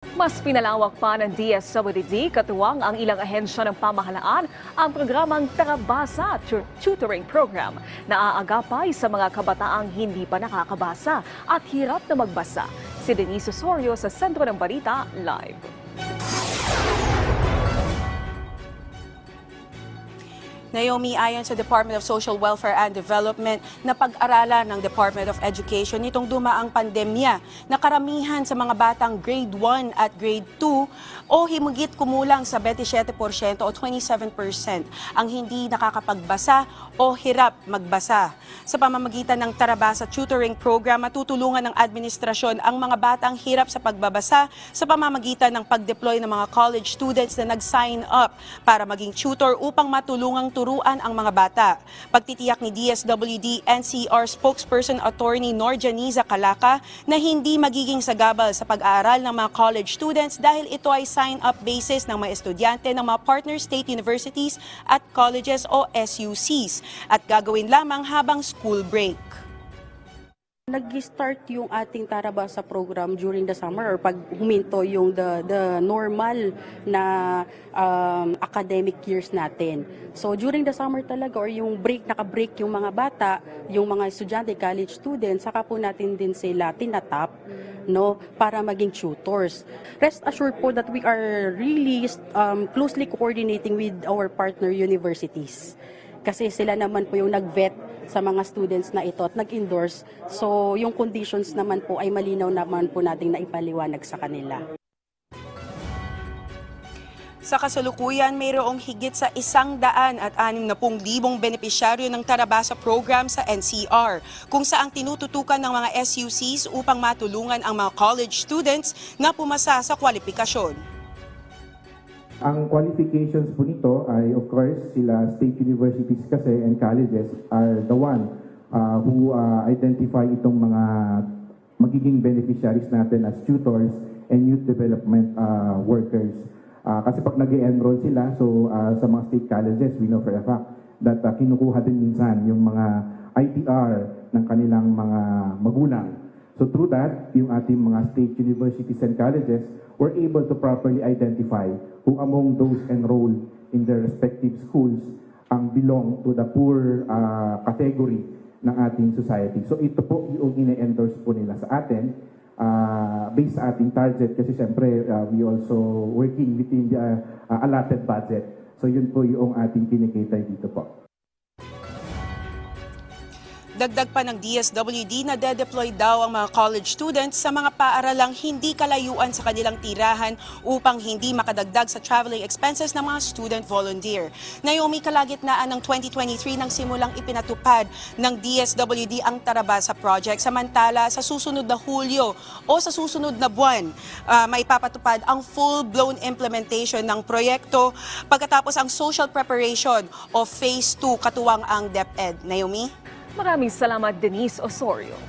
Mas pinalawak pa ng DSWD katuwang ang ilang ahensya ng pamahalaan ang programang Tarabasa Tutoring Program na aagapay sa mga kabataang hindi pa nakakabasa at hirap na magbasa. Si Denise Osorio sa Sentro ng Balita Live. Naomi, ayon sa Department of Social Welfare and Development na pag-aralan ng Department of Education nitong dumaang pandemya na karamihan sa mga batang grade 1 at grade 2 o himigit kumulang sa 27% o 27% ang hindi nakakapagbasa o hirap magbasa. Sa pamamagitan ng Tarabasa Tutoring Program, matutulungan ng administrasyon ang mga batang hirap sa pagbabasa sa pamamagitan ng pag-deploy ng mga college students na nag-sign up para maging tutor upang matulungang turuan ang mga bata. Pagtitiyak ni DSWD NCR spokesperson attorney Norjaniza Calaca na hindi magiging sagabal sa pag-aaral ng mga college students dahil ito ay sign-up basis ng mga estudyante ng mga partner state universities at colleges o SUCs at gagawin lamang habang school break. Nag-start yung ating Tarabasa program during the summer or pag huminto yung the normal na academic years natin. So during the summer talaga or yung naka-break yung mga bata, yung mga estudyante, college students, saka po natin din sila tinatap para maging tutors. Rest assured po that we are really closely coordinating with our partner universities. Kasi sila naman po yung nag-vet sa mga students na ito at nag-endorse. So yung conditions naman po ay malinaw naman po nating naipaliwanag sa kanila. Sa kasalukuyan, mayroong higit sa 160,000 benepisyaryo ng Tarabasa program sa NCR, kung saang tinututukan ng mga SUCs upang matulungan ang mga college students na pumasa sa kwalifikasyon. Ang qualifications po nito ay of course sila state universities kasi and colleges are the one who identify itong mga magiging beneficiaries natin as tutors and youth development workers. Kasi pag nag-enroll sila, so sa mga state colleges, we know for a fact that kinukuha din minsan yung mga ITR ng kanilang mga magulang. So through that, yung ating mga state universities and colleges were able to properly identify who among those enrolled in their respective schools ang belong to the poor category ng ating society. So ito po yung ine-endorse po nila sa atin based sa ating target kasi siyempre we also working within the allotted budget. So yun po yung ating kinikita dito po. Dagdag pa ng DSWD na de-deploy daw ang mga college students sa mga paaralang hindi kalayuan sa kanilang tirahan upang hindi makadagdag sa traveling expenses ng mga student volunteer. Naomi, kalagitnaan ng 2023 nang simulang ipinatupad ng DSWD ang Tarabasa Project. Samantala, sa susunod na Hulyo o sa susunod na buwan, maipapatupad ang full-blown implementation ng proyekto pagkatapos ang social preparation o Phase 2 katuwang ang DepEd. Naomi? Maraming salamat, Denise Osorio.